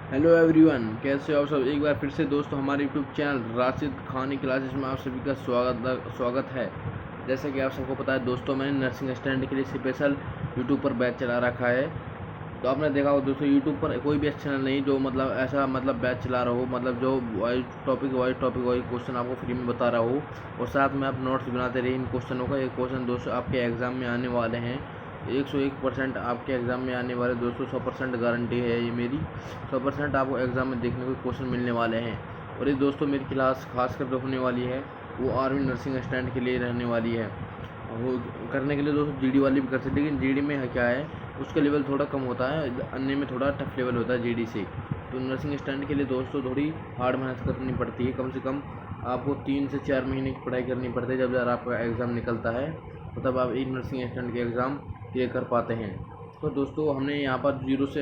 Hello everyone, कैसे हो आप सब। एक बार फिर से दोस्तों हमारे यूट्यूब चैनल राशिद खानी क्लासेस में आप सभी का स्वागत है। जैसा कि आप सबको पता है दोस्तों, मैंने नर्सिंग स्टैंड के लिए स्पेशल यूट्यूब पर बैच चला रखा है। तो आपने देखा हो दोस्तों, यूट्यूब पर कोई भी चैनल नहीं जो ऐसा बैच चला रहा हो, जो वाइज टॉपिक वाइज क्वेश्चन आपको फ्री में बता रहा हो, और साथ में आप नोट्स बनाते रहिए इन क्वेश्चनों का। ये क्वेश्चन दोस्तों आपके एग्ज़ाम में आने वाले हैं। 101% आपके एग्ज़ाम में आने वाले दोस्तों, 100% गारंटी है ये मेरी। 100% आपको एग्ज़ाम में देखने को क्वेश्चन मिलने वाले हैं। और ये दोस्तों मेरी क्लास खासकर जो होने वाली है वो आर्मी नर्सिंग स्टैंड के लिए रहने वाली है। वो करने के लिए दोस्तों जीडी वाली भी कर सकते हैं, लेकिन जीडी में क्या है, उसका लेवल थोड़ा कम होता है, अन्य में थोड़ा टफ लेवल होता है जीडी से। तो नर्सिंग स्टैंड के लिए दोस्तों थोड़ी हार्ड मेहनत करनी पड़ती है। कम से कम आपको 3 से 4 महीने की पढ़ाई करनी पड़ती है। जब आपका एग्ज़ाम निकलता है तो तब आप एक नर्सिंग स्टैंड के एग्ज़ाम क्लियर कर पाते हैं। तो दोस्तों हमने यहाँ पर जीरो से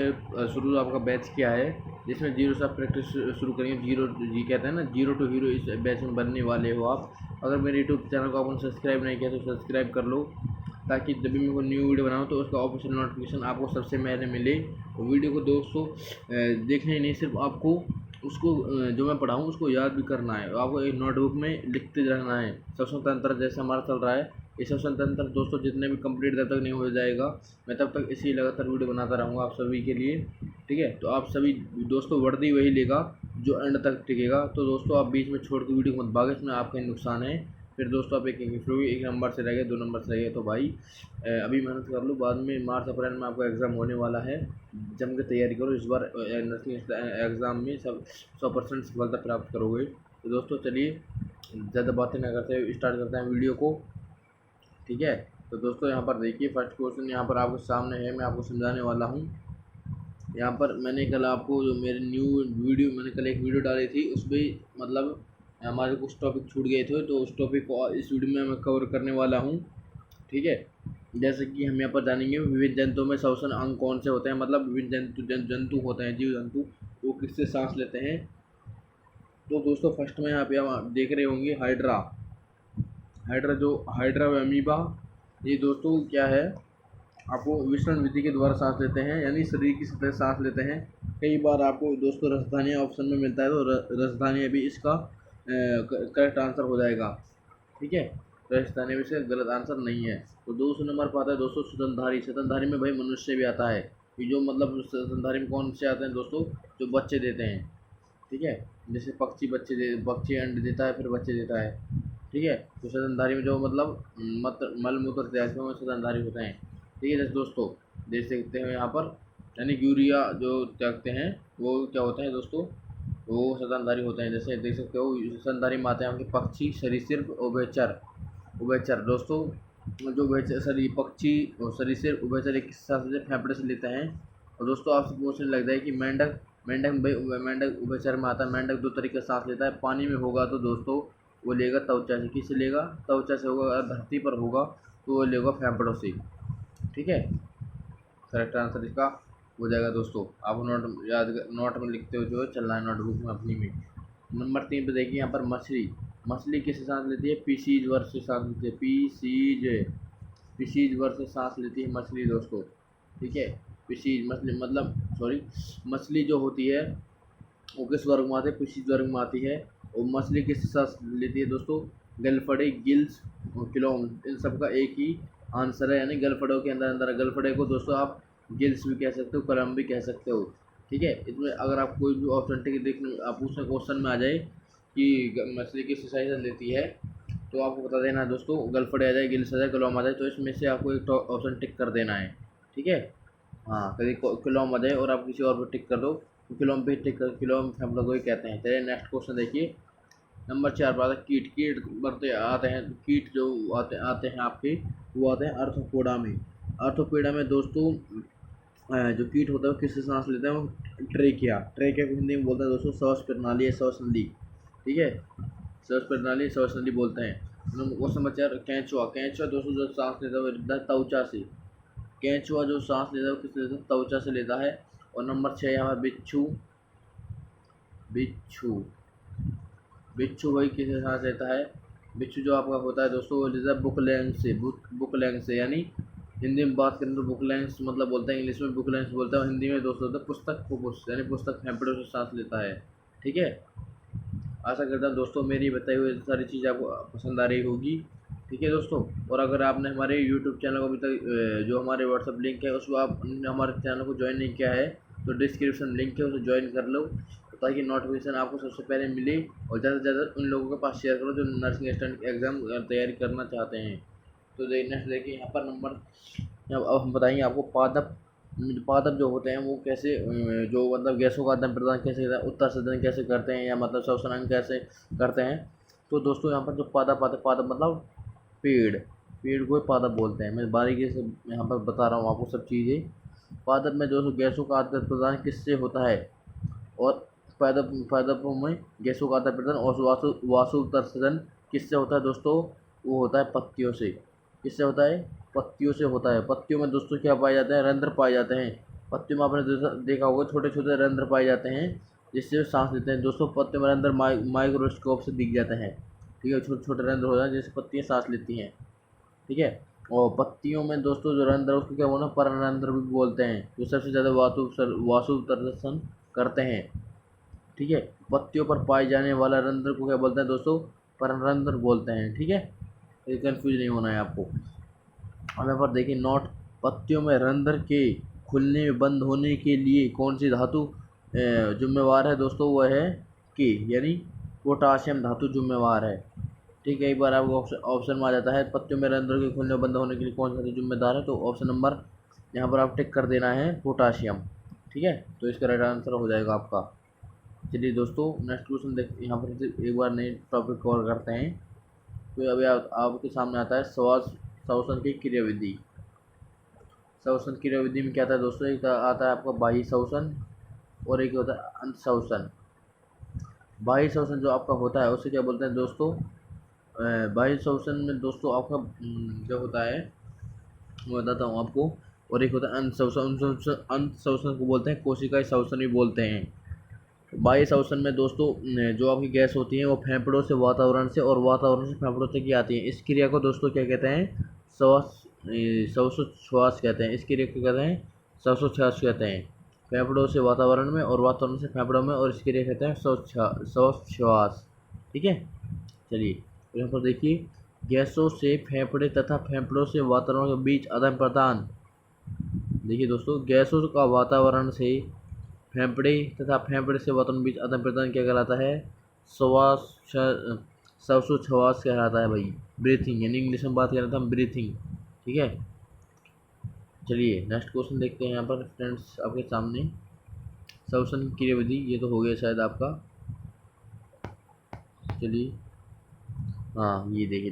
शुरू आपका बैच किया है, जिसमें जीरो से आप प्रैक्टिस शुरू करेंगे। जीरो जी कहते हैं ना, जीरो टू हीरो इस बैच में बनने वाले हो आप। अगर मेरे यूट्यूब चैनल को आपने सब्सक्राइब नहीं किया तो सब्सक्राइब कर लो, ताकि जब भी मैं कोई न्यू वीडियो बनाऊँ तो उसका ऑफिशियल नोटिफिकेशन आपको सबसे पहले मिले। और वीडियो को दोस्तों देखने ही नहीं, सिर्फ आपको उसको जो मैं पढ़ाऊँ उसको याद भी करना है। आपको एक नोटबुक में लिखते रहना है। श्वसन तंत्र जैसे हमारा चल रहा है, ये श्वसन तंत्र दोस्तों जितने भी कंप्लीट जब तक नहीं हो जाएगा, मैं तब तक इसी लगातार वीडियो बनाता रहूँगा आप सभी के लिए। ठीक है, तो आप सभी दोस्तों वर्दी वही लेगा जो एंड तक टिकेगा। तो दोस्तों आप बीच में छोड़ के वीडियो मत भागो, इसमें आपका ही नुकसान है। फिर दोस्तों आप एक नंबर से रह गए, 2 नंबर से रह गए, तो भाई अभी मेहनत कर लो। बाद में मार्च अप्रैल में आपका एग्ज़ाम होने वाला है, जम के तैयारी करो। इस बार नर्सिंग एग्ज़ाम में सब 100% सफलता प्राप्त करोगे। तो दोस्तों चलिए ज़्यादा बातें ना करते हुए स्टार्ट करते हैं वीडियो को। ठीक है, तो दोस्तों यहाँ पर देखिए फर्स्ट क्वेश्चन यहाँ पर आपके सामने है, मैं आपको समझाने वाला हूँ। यहाँ पर मैंने कल आपको जो मेरे न्यू वीडियो मैंने कल एक वीडियो डाली थी, उसमें हमारे कुछ टॉपिक छूट गए थे, तो उस टॉपिक को इस वीडियो में मैं कवर करने वाला हूँ। ठीक है, जैसे कि हम यहाँ पर जानेंगे विभिन्न जंतुओं में श्वसन अंग कौन से होते हैं, विभिन्न जंतु होते हैं, जीव जंतु, वो किससे सांस लेते हैं। तो दोस्तों फर्स्ट में यहाँ पे आप देख रहे होंगे हाइड्रा। हाइड्रा व अमीबा, ये दोस्तों क्या है, आपको विसरण विधि के द्वारा सांस लेते हैं, यानी शरीर की सतह सांस लेते हैं। कई बार आपको दोस्तों राजधानी ऑप्शन में मिलता है, तो राजधानी अभी इसका करेक्ट आंसर हो जाएगा। ठीक है, राजस्थानी में से गलत आंसर नहीं है। तो 200 नंबर पर आता है दोस्तों स्तनधारी। स्तनधारी में भाई मनुष्य भी आता है। ये जो स्तनधारी में कौन से आते हैं दोस्तों, जो बच्चे देते हैं। ठीक है, जैसे पक्षी अंडे देता है, फिर बच्चे देता है। ठीक है, तो स्तनधारी में जो मल मूत्र त्याग में स्तनधारी होते हैं। ठीक है, जैसे दोस्तों देख सकते हैं यहाँ पर, यानी यूरिया जो त्यागते हैं वो क्या होते हैं दोस्तों, वो स्तनधारी होते हैं। जैसे देख सकते हो स्तनधारी में आते हैं आपके पक्षी, सरीसृप, उभयचर। उभयचर दोस्तों, जो उभयचर पक्षी और सरीसृप उभयचर एक साथ से फेफड़े से लेते हैं। और दोस्तों आपसे पूछने लग जाए कि मेंढक मेंढक उभयचर में आता है। मेंढक 2 तरीके से सांस लेता है। पानी में होगा तो दोस्तों वो लेगा त्वचा से। किससे लेगा? त्वचा से होगा। अगर धरती पर होगा तो वो लेगा फेफड़ों से। ठीक है, करेक्ट आंसर इसका हो जाएगा दोस्तों। आप नोट में लिखते हुए जो है चलना है, नोटबुक में अपनी में। नंबर 3 पे देखिए यहाँ पर मछली किससे सांस लेती है? पीसीज वर्ग से सांस लेती है। पीसीज वर्ग से सांस लेती है मछली दोस्तों। ठीक है, पीसीज मछली मछली जो होती है वो किस वर्ग में आती है? पीसीज वर्ग में आती है। और मछली किससे सांस लेती है दोस्तों? गलफड़े, गिल्स और क्लोम, इन सबका एक ही आंसर है, यानी गलफड़ों के अंदर गलफड़े को दोस्तों आप गिल्स भी कह सकते हो, कलम भी कह सकते हो। ठीक है, इसमें अगर आप कोई भी ऑप्शन टिक देखने आप पूछने क्वेश्चन में आ जाए कि मछली किस साइज लेती है, तो आपको बता देना है दोस्तों, गलफड़े आ जाए, गिल्स आ जाए, कलम आ जाए, तो इसमें से आपको एक ऑप्शन टिक कर देना है। ठीक है, हाँ, कभी कलम आ जाए और आप किसी और पर टिक कर दो तो कलम पे टिक कर, कलम हम लोग वही कहते हैं। चलिए नेक्स्ट क्वेश्चन देखिए, नंबर 4 पर आता है कीट बढ़ते आते हैं। कीट जो आते हैं आपके, वो आते हैं आर्थ्रोपोडा में। आर्थ्रोपोडा में दोस्तों जो कीट होता है वो किससे सांस लेता है? वो ट्रेकिया को हिंदी में बोलते हैं दोस्तों श्वास प्रणाली या श्वास नली। ठीक है, श्वास प्रणाली श्वास नली बोलते हैं। क्वेश्चन नंबर 4 केंचुआ दोस्तों जो सांस लेता है वो लेता है त्वचा से। केंचुआ जो सांस लेता है वो किससे लेता है? त्वचा से लेता है। और नंबर 6 यहाँ बिच्छू बिच्छू बिच्छू वही किससे सांस लेता है? बिच्छू जो आपका होता है दोस्तों वो लेता है बुकलैंग से। यानी हिंदी में बात करें तो बुक लाइन्स मतलब बोलते हैं, इंग्लिश में बुक लाइन्स बोलते हैं, हिंदी में दोस्तों होता है पुस्तक फुफ्फुस, यानी पुस्तक फेफड़ों से सांस लेता है। ठीक है, आशा करता हूँ दोस्तों मेरी बताई हुई सारी चीज़ आपको पसंद आ रही होगी। ठीक है दोस्तों, और अगर आपने हमारे यूट्यूब चैनल को अभी तक जो हमारे व्हाट्सअप लिंक है उसको आपने हमारे चैनल को ज्वाइन नहीं किया है तो डिस्क्रिप्शन लिंक है उसे ज्वाइन कर लो, ताकि नोटिफिकेशन आपको सबसे पहले मिले, और ज़्यादा से ज़्यादा उन लोगों के पास शेयर करो जो नर्सिंग असिस्टेंट एग्ज़ाम तैयारी करना चाहते हैं। तो नेक्स्ट देखिए यहाँ पर नंबर, अब हम बताएंगे आपको पादप। पादप जो होते हैं वो कैसे जो मतलब गैसों का आदान प्रदान कैसे करते हैं, उत्तर सदन कैसे करते हैं, या मतलब श्वसन कैसे करते हैं। तो दोस्तों यहाँ पर जो पादप आते हैं, पादप मतलब पेड़, पेड़ को पादप बोलते हैं। मैं बारीकी से यहाँ पर बता रहा हूँ आपको सब चीज़ें। पादप में दोस्तों गैसों का आदान प्रदान किससे होता है, और पादपों में गैसों का आदान प्रदान और वाष्पोत्सर्जन किससे होता है दोस्तों, वो होता है पत्तियों से। किससे होता है, पत्तियों से होता है। पत्तियों में दोस्तों क्या पाए जाते हैं, रंध्र पाए जाते हैं। पत्तियों में आपने देखा होगा छोटे छोटे रंध्र पाए जाते हैं जिससे सांस लेते हैं दोस्तों। पत्तियों में रंध्र माइक्रोस्कोप से दिख जाते हैं। ठीक है, छोटे छोटे रंध्र हो जाते हैं जिससे पत्तियाँ सांस लेती हैं। ठीक है, और पत्तियों में दोस्तों जो रंध्र उसको क्या बोलना, पररंध्र भी बोलते हैं, जो सबसे ज़्यादा वाष्पोत्सर्जन करते हैं। ठीक है, पत्तियों पर पाए जाने वाला रंध्र को क्या बोलते हैं दोस्तों, पररंध्र बोलते हैं। ठीक है, ये कन्फ्यूज नहीं होना है आपको। अब यहाँ पर देखिए नोट, पत्तियों में रंध्र के खुलने बंद होने के लिए कौन सी धातु जिम्मेवार है दोस्तों, वह है के, यानी पोटाशियम धातु जिम्मेवार है। ठीक है, एक बार आपको ऑप्शन में आ जाता है पत्तियों में रंध्र के खुलने बंद होने के लिए कौन सा धातु जिम्मेदार है, तो ऑप्शन नंबर यहाँ पर आप टिक कर देना है पोटाशियम। ठीक है, तो इसका राइट आंसर हो जाएगा आपका। चलिए दोस्तों नेक्स्ट क्वेश्चन देख, यहाँ पर एक बार नए टॉपिक कवर करते हैं। तो अभी आपके सामने आता है श्वसन की क्रियाविधि। श्वसन क्रियाविधि में क्या आता है दोस्तों, एक आता है आपका बाह्य श्वसन और एक होता है अंत श्वसन। बाह्य श्वसन जो आपका होता है उसे क्या बोलते हैं दोस्तों, बाह्य श्वसन में दोस्तों आपका जो होता है मैं बताता हूँ आपको, और एक होता है अंत श्वसन। अंत श्वसन को बोलते हैं कोशिकाएं श्वसन भी बोलते हैं। बाह्य श्वसन में दोस्तों जो आपकी गैस होती है वो फेफड़ों से वातावरण से और वातावरण से फेफड़ों तक ही आती है। इस क्रिया को दोस्तों क्या कहते हैं, श्वासोच्छ्वास कहते हैं। इस क्रिया को कहते हैं श्वासोच्छ्वास कहते हैं। फेफड़ों से वातावरण में और वातावरण से फेफड़ों में, और इस क्रिया कहते हैं श्वासोच्छ्वास। ठीक है, चलिए यहाँ पर देखिए, गैसों से फेफड़े तथा फेफड़ों से वातावरण के बीच आदान प्रदान। देखिए दोस्तों, गैसों का वातावरण से फेफड़े तथा फेफड़े से वातावरण के बीच आदान प्रदान क्या कहलाता है, श्वासोच्छ्वास कहलाता है भाई, ब्रीथिंग, यानी इंग्लिश में बात कर रहे थे हम ब्रीथिंग। ठीक है, चलिए नेक्स्ट क्वेश्चन देखते हैं यहाँ पर फ्रेंड्स आपके सामने। श्वसन क्रियाविधि ये तो हो गया शायद आपका। चलिए हाँ, ये देखिए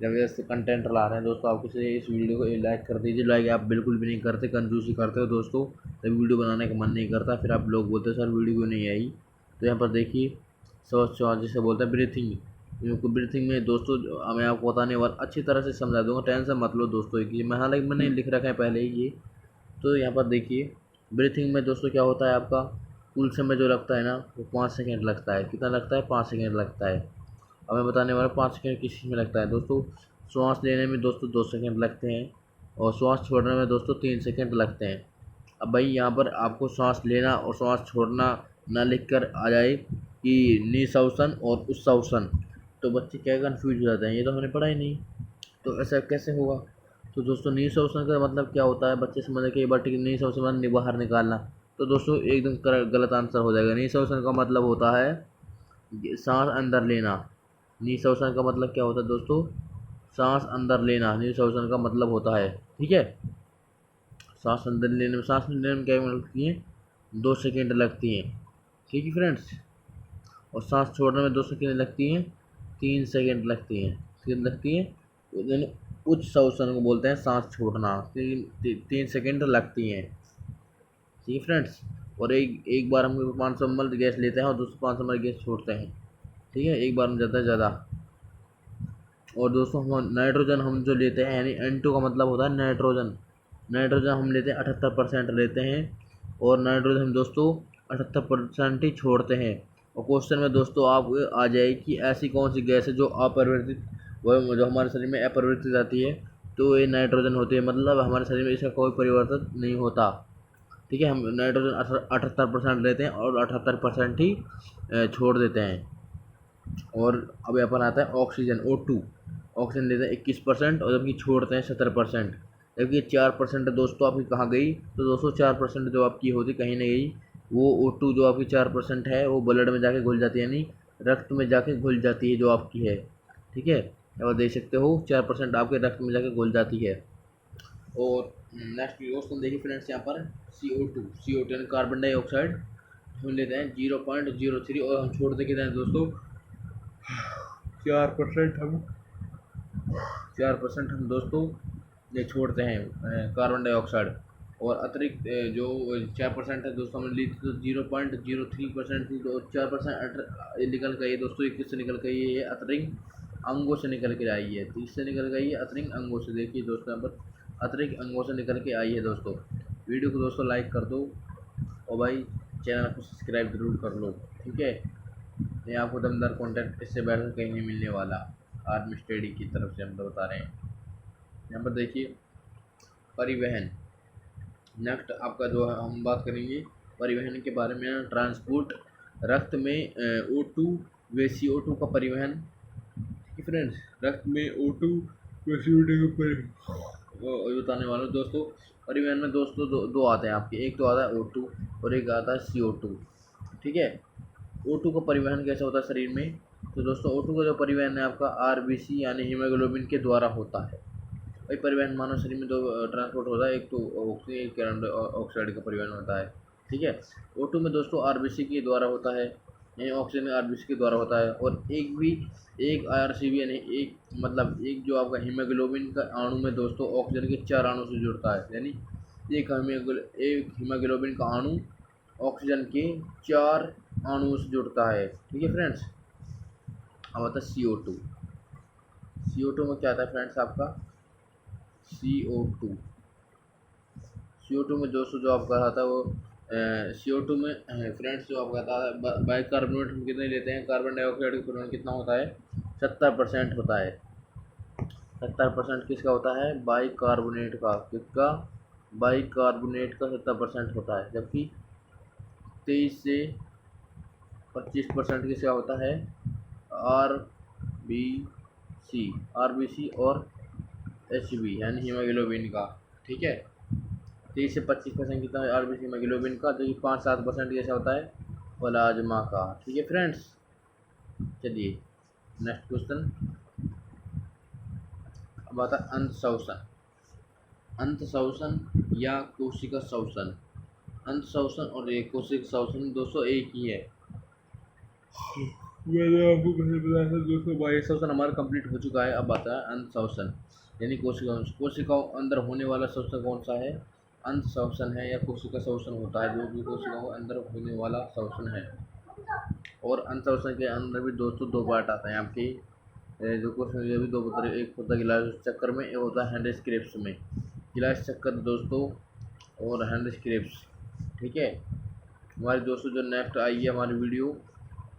ज़बरदस्त कंटेंट ला रहे हैं दोस्तों आपके से। इस वीडियो को लाइक कर दीजिए। लाइक आप बिल्कुल भी नहीं करते, कंजूसी करते हो दोस्तों, तब वीडियो बनाने का मन नहीं करता, फिर आप लोग बोलते हो सर वीडियो क्यों नहीं आई। तो यहाँ पर देखिए श्वास जिसे बोलते हैं ब्रीथिंग। ब्रीथिंग में दोस्तों मैं आपको बताने वाला अच्छी तरह से समझा दूँगा, टेंशन मत लो दोस्तों कि मैं, हालांकि मैंने लिख रखा है पहले ही ये। तो यहाँ पर देखिए ब्रीथिंग में दोस्तों क्या होता है आपका, कुल समय जो लगता है ना वो 5 सेकेंड लगता है। कितना लगता है, 5 सेकेंड लगता है। अब मैं बताने वाला 5 सेकेंड किस चीज़ में लगता है दोस्तों, श्वास लेने में दोस्तों 2 सेकेंड लगते हैं, और श्वास छोड़ने में दोस्तों 3 सेकेंड लगते हैं। अब भाई यहाँ पर आपको श्वास लेना और श्वास छोड़ना ना लिख कर आ जाए कि निःश्वसन और उच्छ्वसन, तो बच्चे क्या कन्फ्यूज हो जाते हैं, ये तो हमने पढ़ा ही नहीं, तो ऐसा कैसे होगा। तो दोस्तों निःश्वसन का मतलब क्या होता है, बच्चे समझ के एक बार ठीक, निःश्वसन मतलब बाहर निकालना, तो दोस्तों एकदम गलत आंसर हो जाएगा। निःश्वसन का मतलब होता है सांस अंदर लेना। निःश्वसन का मतलब क्या होता है दोस्तों, सांस अंदर लेना निःश्वसन का मतलब होता है। ठीक है, सांस अंदर लेने में, सांस लेने में क्या लगती है, 2 सेकेंड लगती हैं। ठीक है फ्रेंड्स, और सांस छोड़ने में 2 सेकेंड लगती हैं, 3 सेकेंड लगती हैं। कितनी लगती हैं, उच्छ्वसन को बोलते हैं सांस छोड़ना, 3 सेकेंड लगती हैं। ठीक है फ्रेंड्स, और एक बार हम 500 ml गैस लेते हैं और दूसरे 500 ml गैस छोड़ते हैं। ठीक है, एक बार में ज़्यादा से ज़्यादा। और दोस्तों हम नाइट्रोजन हम जो लेते हैं, यानी N2 का मतलब होता है नाइट्रोजन। नाइट्रोजन हम लेते हैं 78% लेते हैं, और नाइट्रोजन हम दोस्तों 78% ही छोड़ते हैं। और क्वेश्चन में दोस्तों आप आ जाए कि ऐसी कौन सी गैस है जो अपरिवर्तित, वो जो हमारे शरीर में अपरिवर्तित आती है, तो ये नाइट्रोजन होती है, मतलब हमारे शरीर में इसका कोई परिवर्तन नहीं होता। ठीक है, हम नाइट्रोजन 78% लेते हैं और 78% ही छोड़ देते हैं। और अब यहाँ पर आता है ऑक्सीजन O2। ऑक्सीजन लेते हैं 21% और जबकि छोड़ते हैं 70%। जबकि 4% दोस्तों आपकी कहाँ गई, तो दोस्तों 4% जो आपकी होती कहीं नहीं गई, वो O2 जो आपकी 4% है वो ब्लड में जाके घुल जाती है, यानी रक्त में जाके घुल जाती है जो आपकी है। ठीक है, और देख सकते हो 4% आपके रक्त में जाके घुल जाती है। और नेक्स्ट दोस्तों देखिए फ्रेंड्स, यहाँ पर CO2 यानी कार्बन डाइऑक्साइड हम लेते हैं 0.03 और हम छोड़ देते हैं दोस्तों 4%। हम 4% हम दोस्तों ये छोड़ते हैं कार्बन डाइऑक्साइड। और अतिरिक्त जो 4% है दोस्तों हमने ली थी, तो 0.03% थी, तो 4% निकल गई है दोस्तों। ये किससे निकल गई है, ये अतिरिक्त अंगों से निकल के आई है। तो इससे निकल गई है अतिरिक्त अंगों से। देखिए दोस्तों यहाँ पर अतिरिक्त अंगों से निकल के आई है दोस्तों। वीडियो को दोस्तों लाइक कर दो और भाई चैनल को सब्सक्राइब जरूर कर लो। ठीक है, ये आपको दमदार कॉन्टेंट इससे बैठकर कहीं नहीं मिलने वाला। आर्मी स्टडी की तरफ से हम तो बता रहे हैं। यहाँ पर देखिए परिवहन, नेक्स्ट आपका जो है हम बात करेंगे परिवहन के बारे में। ट्रांसपोर्ट, रक्त में O2 व CO2 का परिवहन। ठीक है फ्रेंड्स, रक्त में O2 व CO2 का परिवहन बताने वाला हूँ दोस्तों। परिवहन में दोस्तों दो आते हैं आपके, एक तो आता है O2 और एक आता है CO2। ठीक है, O2 का परिवहन कैसे होता है शरीर में, तो दोस्तों O2 का जो परिवहन है आपका RBC यानी हीमोग्लोबिन के द्वारा होता है। भाई परिवहन मानव शरीर में दो ट्रांसपोर्ट होता है, एक तो ऑक्सीजन, एक कार्बन ऑक्साइड का परिवहन होता है। ठीक है, O2 में दोस्तों RBC के द्वारा होता है, यानी ऑक्सीजन RBC के द्वारा होता है। और एक IRCB यानी एक मतलब एक जो आपका हीमोग्लोबिन का अणु में दोस्तों ऑक्सीजन के 4 अणु से जुड़ता है, यानी एक हीमोग्लोबिन का अणु ऑक्सीजन के 4 अणुओं से जुड़ता है। ठीक है फ्रेंड्स, अब आता है CO2। CO2 में क्या आता है फ्रेंड्स आपका, CO2 में दोस्तों जो आपका आता है वो CO2 में फ्रेंड्स जो आपका आता है बाइकार्बोनेट हम कितने लेते हैं, कार्बन डाइऑक्साइड का परिमाण कितना होता है, 70% होता है। 70% किसका होता है, बाइकार्बोनेट का। किसका, बाइकार्बोनेट का 70% होता है। जबकि 23 से 25% किसका होता है, RBC और HB यानी हीमोग्लोबिन का। ठीक है, 30 से 25% कितना है RBC हीमोग्लोबिन का, जो कि 5-7% कैसा होता है, प्लाज्मा का। ठीक है फ्रेंड्स, चलिए नेक्स्ट क्वेश्चन। अब आता है अंत शोषण। अंत शोषण या कोशिका शोषण। अंत शोषण और एक कोशिका शोषण दोस्तों एक ही है। मैंने आपको पहले बताया था दोस्तों, बाह्य शोषण हमारा कंप्लीट हो चुका है। अब आता है अंत शोषण यानी कोशिकाओं अंदर होने वाला शोषण कौन सा है, अंत शोषण है या कोशिका शोषण होता है, जो भी कोशिकाओं अंदर होने वाला शोषण है। और अंत शोषण के अंदर भी दोस्तों दो पार्ट आते हैं आपके, जो क्वेश्चन ये भी दो बता रहे, एक होता है गिलास चक्कर में, एक होता है हैंड स्क्रेप्स में। गिलास चक्कर दोस्तों और हैंड स्क्रेप्स। ठीक है, हमारे दोस्तों जो नेक्स्ट आई है हमारी वीडियो,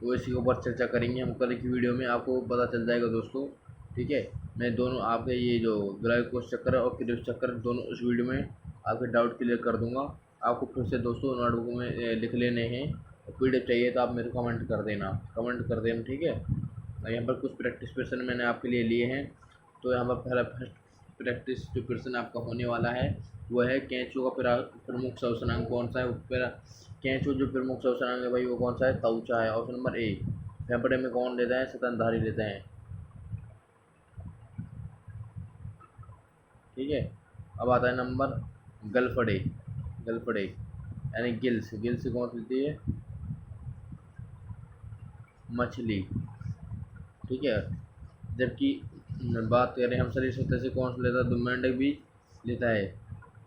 वो इसी के ऊपर चर्चा करेंगे हम कल की वीडियो में, आपको पता चल जाएगा दोस्तों। ठीक है, मैं दोनों आपके ये जो ग्लाइकोस चक्कर और क्रेप्स चक्कर दोनों इस वीडियो में आपके डाउट क्लियर कर दूंगा। आपको फिर से दोस्तों नोटबुक में लिख लेने हैं। PDF चाहिए तो आप मेरे को कमेंट कर देना। ठीक है, यहाँ पर कुछ प्रैक्टिस क्वेश्चन मैंने आपके लिए लिए हैं। तो यहाँ पर पहला फर्स्ट प्रैक्टिस जो क्वेश्चन आपका होने वाला है वो है कैंचू का प्रमुख शोषणांक कौन सा है। कैंचू जो प्रमुख शोषणांक है भाई वो कौन सा है, त्वचा है। Option number A. फेफड़े में कौन लेता है, स्तनधारी लेते हैं। ठीक है, अब आता है नंबर गलफड़े यानी गिल्स कौन सी लेती है, मछली। ठीक है, जबकि बात करें हम शरीर सतह से कौन सा लेता है, तो मेंढक भी लेता है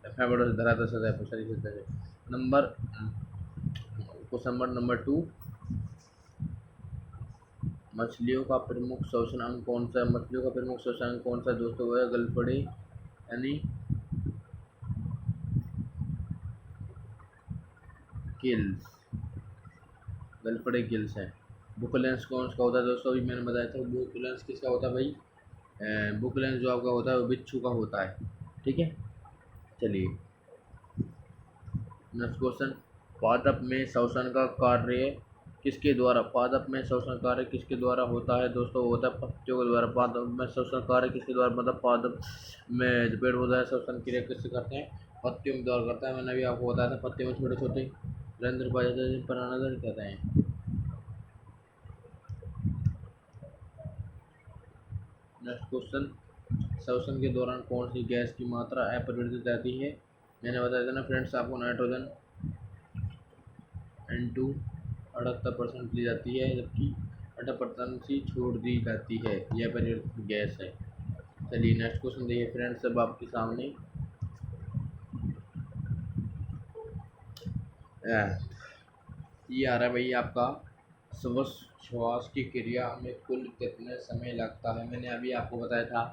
फेफड़ों से, धरातल सतह पर शरीर सतह से। क्वेश्चन नंबर 2, मछलियों का प्रमुख शोषण अंग कौन सा है। मछलियों का प्रमुख शोषण अंग कौन सा है दोस्तों, वो है गलफड़े यानी गिल्स। गलफड़े गिल्स है। बुकलेंस कौन सा होता है दोस्तों, अभी मैंने बताया था। बुकलेंस किसका होता है भाई, बुक लेंस जो आपका होता है वो बिच्छू का होता है। ठीक है, चलिए नेक्स्ट क्वेश्चन। पादप में श्वसन का कार्य किसके द्वारा, पादप में श्वसन कार्य किसके द्वारा होता है दोस्तों, होता है पत्तियों के द्वारा। पादप में श्वसन कार्य किसके द्वारा, मतलब पादप में जो पेड़ पौधा है श्वसन क्रिया किससे करते हैं, पत्तियों के द्वारा करता है। मैंने अभी आपको बताया था पत्तियों में छोटे छोटे रंध्र पाए जाते हैं जिन पर अनादर कहते हैं। Next question. श्वसन के दौरान कौन सी गैस की मात्रा अपरिवर्तित रहती है। मैंने बताया था ना फ्रेंड्स आपको, नाइट्रोजन N2 78% ली जाती है, जबकि 18% ही छोड़ दी जाती है। यह अपरिवर्तित गैस है। चलिए नेक्स्ट क्वेश्चन देखिए फ्रेंड्स, सब आपके सामने। ये आ रहा है भाई आपका, श्वास की क्रिया में कुल कितने समय लगता है। मैंने अभी आपको बताया था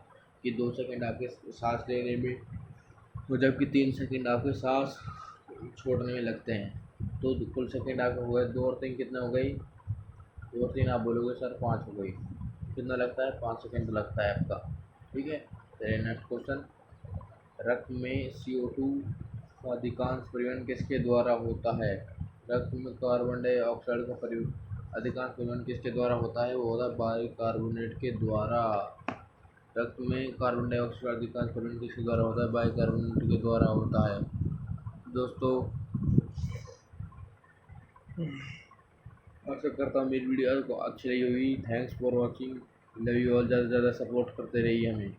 कि 2 सेकंड आपके सांस लेने में, तो जबकि 3 सेकंड आपके सांस छोड़ने में लगते हैं। तो कुल सेकंड आपके हो गए 2 और 3 कितने हो गई, 2 और 3 आप बोलोगे सर 5 हो गई। कितना लगता है, 5 सेकंड लगता है आपका। ठीक है, चलिए नेक्स्ट क्वेश्चन। रक्त में CO2 का अधिकांश परिवहन किसके द्वारा होता है। रक्त में कार्बन डाइऑक्साइड का अधिकांश परिवहन किसके द्वारा होता है, वो होता है बाइकार्बोनेट के द्वारा। रक्त में कार्बन डाइऑक्साइड का अधिकांश परिवहन किसके द्वारा होता है, बाइकार्बोनेट के द्वारा होता है। दोस्तों आशा करता हूँ मेरी वीडियो आपको अच्छी लगी होगी। Thanks for watching, love you all. ज़्यादा से ज़्यादा सपोर्ट करते रहिए हमें।